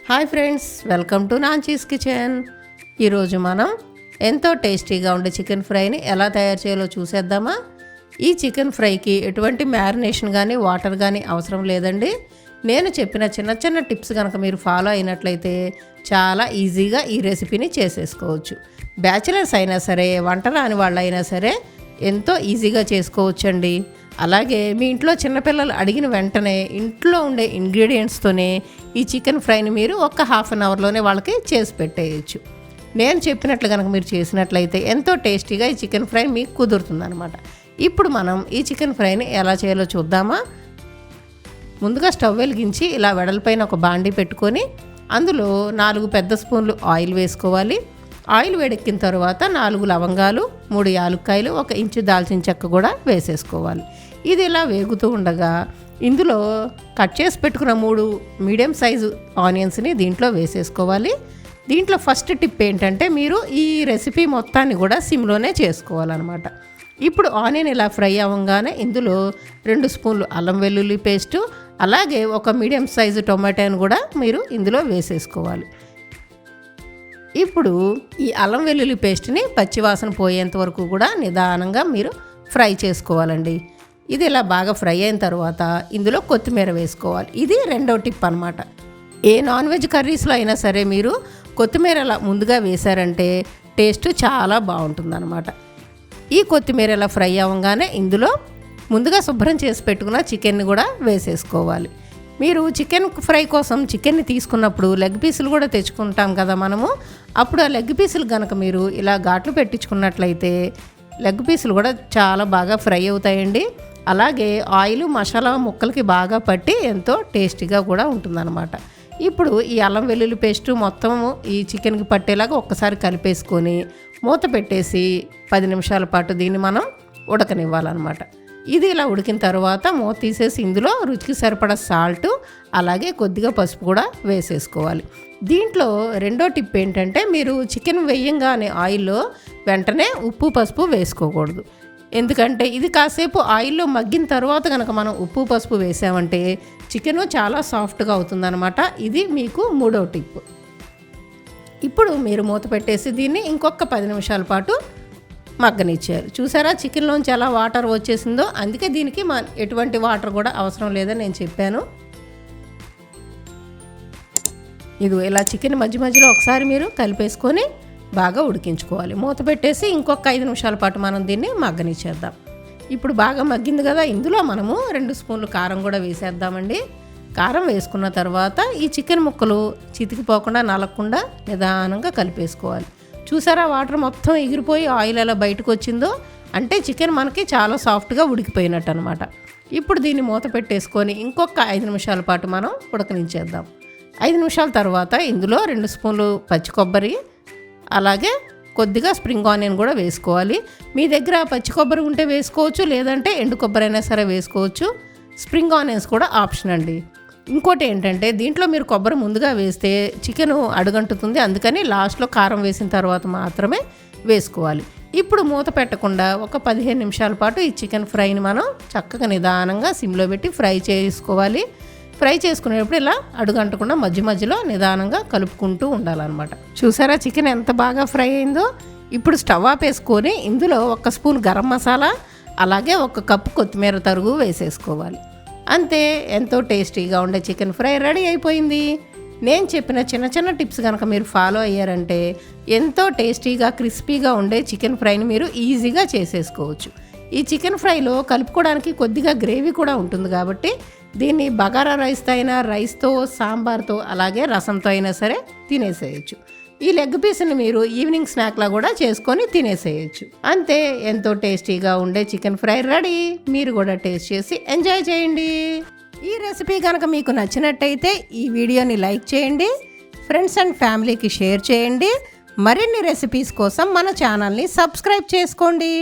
Hi friends, welcome to Nanchi's kitchen. ఈరోజు మనం ఎంతో టేస్టీగా ఉండే చికెన్ ఫ్రైని ఎలా తయారు చేయాలో చూసేద్దామా. ఈ చికెన్ ఫ్రైకి ఎటువంటి మ్యారినేషన్ కానీ వాటర్ కానీ అవసరం లేదండి. నేను చెప్పిన చిన్న చిన్న టిప్స్ కనుక మీరు ఫాలో అయినట్లయితే చాలా ఈజీగా ఈ రెసిపీని చేసేసుకోవచ్చు. బ్యాచిలర్స్ అయినా సరే, వంట రాని వాళ్ళైనా సరే ఎంతో ఈజీగా చేసుకోవచ్చండి. అలాగే మీ ఇంట్లో చిన్నపిల్లలు అడిగిన వెంటనే ఇంట్లో ఉండే ఇంగ్రీడియంట్స్తోనే ఈ చికెన్ ఫ్రైని మీరు ఒక హాఫ్ అన్ అవర్లోనే వాళ్ళకి చేసి పెట్టేయచ్చు. నేను చెప్పినట్లు కనుక మీరు చేసినట్లయితే ఎంతో టేస్టీగా ఈ చికెన్ ఫ్రై మీకు కుదురుతుందనమాట. ఇప్పుడు మనం ఈ చికెన్ ఫ్రైని ఎలా చేయాలో చూద్దామా. ముందుగా స్టవ్ వెలిగించి ఇలా వెడల్పైన ఒక బాండీ పెట్టుకొని అందులో 4 పెద్ద స్పూన్లు ఆయిల్ వేసుకోవాలి. ఆయిల్ వేడెక్కిన తర్వాత 4 లవంగాలు, 3 యాలుక్కాయలు, 1 ఇంచు దాల్చిన చెక్క కూడా వేసేసుకోవాలి. ఇది ఇలా వేగుతూ ఉండగా ఇందులో కట్ చేసి పెట్టుకున్న 3 మీడియం సైజు ఆనియన్స్ని దీంట్లో వేసేసుకోవాలి. దీంట్లో ఫస్ట్ టిప్ ఏంటంటే మీరు ఈ రెసిపీ మొత్తాన్ని కూడా సిమ్లోనే చేసుకోవాలన్నమాట. ఇప్పుడు ఆనియన్ ఇలా ఫ్రై అవ్వగానే ఇందులో 2 స్పూన్లు అల్లం వెల్లుల్లి పేస్టు, అలాగే 1 మీడియం సైజు టొమాటోని కూడా మీరు ఇందులో వేసేసుకోవాలి. ఇప్పుడు ఈ అల్లం వెల్లుల్లి పేస్ట్ని పచ్చివాసన పోయేంత వరకు కూడా నిదానంగా మీరు ఫ్రై చేసుకోవాలండి. ఇది ఇలా బాగా ఫ్రై అయిన తర్వాత ఇందులో కొత్తిమీర వేసుకోవాలి. ఇది రెండో టిప్ అనమాట. ఏ నాన్ వెజ్ కర్రీస్లో అయినా సరే మీరు కొత్తిమీర ఇలా ముందుగా వేశారంటే టేస్ట్ చాలా బాగుంటుందన్నమాట. ఈ కొత్తిమీర ఇలా ఫ్రై అవ్వగానే ఇందులో ముందుగా శుభ్రం చేసి పెట్టుకున్న చికెన్ని కూడా వేసేసుకోవాలి. మీరు చికెన్ ఫ్రై కోసం చికెన్ని తీసుకున్నప్పుడు లెగ్ పీసులు కూడా తెచ్చుకుంటాం కదా మనము. అప్పుడు ఆ లెగ్ పీసులు కనుక మీరు ఇలా ఘాట్లు పెట్టించుకున్నట్లయితే లెగ్ పీసులు కూడా చాలా బాగా ఫ్రై అవుతాయండి. అలాగే ఆయిల్ మసాలా ముక్కలకి బాగా పట్టి ఎంతో టేస్టీగా కూడా ఉంటుందన్నమాట. ఇప్పుడు ఈ అల్లం వెల్లుల్లి పేస్టు మొత్తము ఈ చికెన్కి పట్టేలాగా ఒక్కసారి కలిపేసుకొని మూత పెట్టేసి 10 నిమిషాల పాటు దీన్ని మనం ఉడకనివ్వాలన్నమాట. ఇది ఇలా ఉడికిన తర్వాత మూత తీసేసి ఇందులో రుచికి సరిపడా సాల్ట్, అలాగే కొద్దిగా పసుపు కూడా వేసేసుకోవాలి. దీంట్లో రెండో టిప్ ఏంటంటే మీరు చికెన్ వేయంగానే ఆయిల్లో వెంటనే ఉప్పు పసుపు వేసుకోకూడదు. ఎందుకంటే ఇది కాసేపు ఆయిల్లో మగ్గిన తర్వాత కనుక మనం ఉప్పు పసుపు వేసామంటే చికెన్ చాలా సాఫ్ట్గా అవుతుందన్నమాట. ఇది మీకు మూడో టిప్. ఇప్పుడు మీరు మూత పెట్టేసి దీన్ని ఇంకొక 10 నిమిషాల పాటు మగ్గనిచ్చారు. చూసారా చికెన్లోంచి ఎలా వాటర్ వచ్చేసిందో. అందుకే దీనికి ఎటువంటి వాటర్ కూడా అవసరం లేదని నేను చెప్పాను. ఇది ఇలా చికెన్ మధ్య మధ్యలో ఒకసారి మీరు కలిపేసుకొని బాగా ఉడికించుకోవాలి. మూత పెట్టేసి ఇంకొక 5 నిమిషాల పాటు మనం దీన్ని మగ్గనిచ్చేద్దాం. ఇప్పుడు బాగా మగ్గింది కదా, ఇందులో మనము 2 స్పూన్లు కారం కూడా వేసేద్దామండి. కారం వేసుకున్న తర్వాత ఈ చికెన్ ముక్కలు చితికిపోకుండా నలగకుండా నిదానంగా కలిపేసుకోవాలి. చూసారా వాటర్ మొత్తం ఎగిరిపోయి ఆయిల్ ఎలా బయటకు వచ్చిందో, అంటే చికెన్ మనకి చాలా సాఫ్ట్గా ఉడికిపోయినట్టు అనమాట. ఇప్పుడు దీన్ని మూత పెట్టేసుకొని ఇంకొక 5 నిమిషాల పాటు మనం ఉడకనించేద్దాం. 5 నిమిషాల తర్వాత ఇందులో 2 స్పూన్లు పచ్చి కొబ్బరి, అలాగే కొద్దిగా స్ప్రింగ్ ఆనియన్ కూడా వేసుకోవాలి. మీ దగ్గర పచ్చి కొబ్బరి ఉంటే వేసుకోవచ్చు, లేదంటే ఎండు కొబ్బరి అయినా సరే వేసుకోవచ్చు. స్ప్రింగ్ ఆనియన్స్ కూడా ఆప్షన్ అండి. ఇంకోటి ఏంటంటే దీంట్లో మీరు కొబ్బరి ముందుగా వేస్తే చికెన్ అడుగంటుతుంది. అందుకని లాస్ట్లో కారం వేసిన తర్వాత మాత్రమే వేసుకోవాలి. ఇప్పుడు మూత పెట్టకుండా ఒక 15 నిమిషాల పాటు ఈ చికెన్ ఫ్రైని మనం చక్కగా నిదానంగా సిమ్లో పెట్టి ఫ్రై చేసుకోవాలి. ఫ్రై చేసుకునేటప్పుడు ఇలా అడుగంటకుండా మధ్య మధ్యలో నిదానంగా కలుపుకుంటూ ఉండాలన్నమాట. చూసారా చికెన్ ఎంత బాగా ఫ్రై అయిందో. ఇప్పుడు స్టవ్ ఆపేసుకొని ఇందులో 1 స్పూన్ గరం మసాలా, అలాగే 1 కప్పు కొత్తిమీర తరుగు వేసేసుకోవాలి. అంతే, ఎంతో టేస్టీగా ఉండే చికెన్ ఫ్రై రెడీ అయిపోయింది. నేను చెప్పిన చిన్న చిన్న టిప్స్ కనుక మీరు ఫాలో అయ్యారంటే ఎంతో టేస్టీగా క్రిస్పీగా ఉండే చికెన్ ఫ్రైని మీరు ఈజీగా చేసేసుకోవచ్చు. ఈ చికెన్ ఫ్రైలో కలుపుకోవడానికి కొద్దిగా గ్రేవీ కూడా ఉంటుంది కాబట్టి దీన్ని బగారా రైస్తో అయినా, రైస్తో, సాంబార్తో, అలాగే రసంతో అయినా సరే తినేసేయచ్చు. ఈ లెగ్ పీస్ని మీరు ఈవినింగ్ స్నాక్లా కూడా చేసుకొని తినేసేయచ్చు. అంతే, ఎంతో టేస్టీగా ఉండే చికెన్ ఫ్రై రెడీ. మీరు కూడా టేస్ట్ చేసి ఎంజాయ్ చేయండి. ఈ రెసిపీ కనుక మీకు నచ్చినట్టయితే ఈ వీడియోని లైక్ చేయండి, ఫ్రెండ్స్ అండ్ ఫ్యామిలీకి షేర్ చేయండి. మరిన్ని రెసిపీస్ కోసం మన ఛానల్ని సబ్స్క్రైబ్ చేసుకోండి.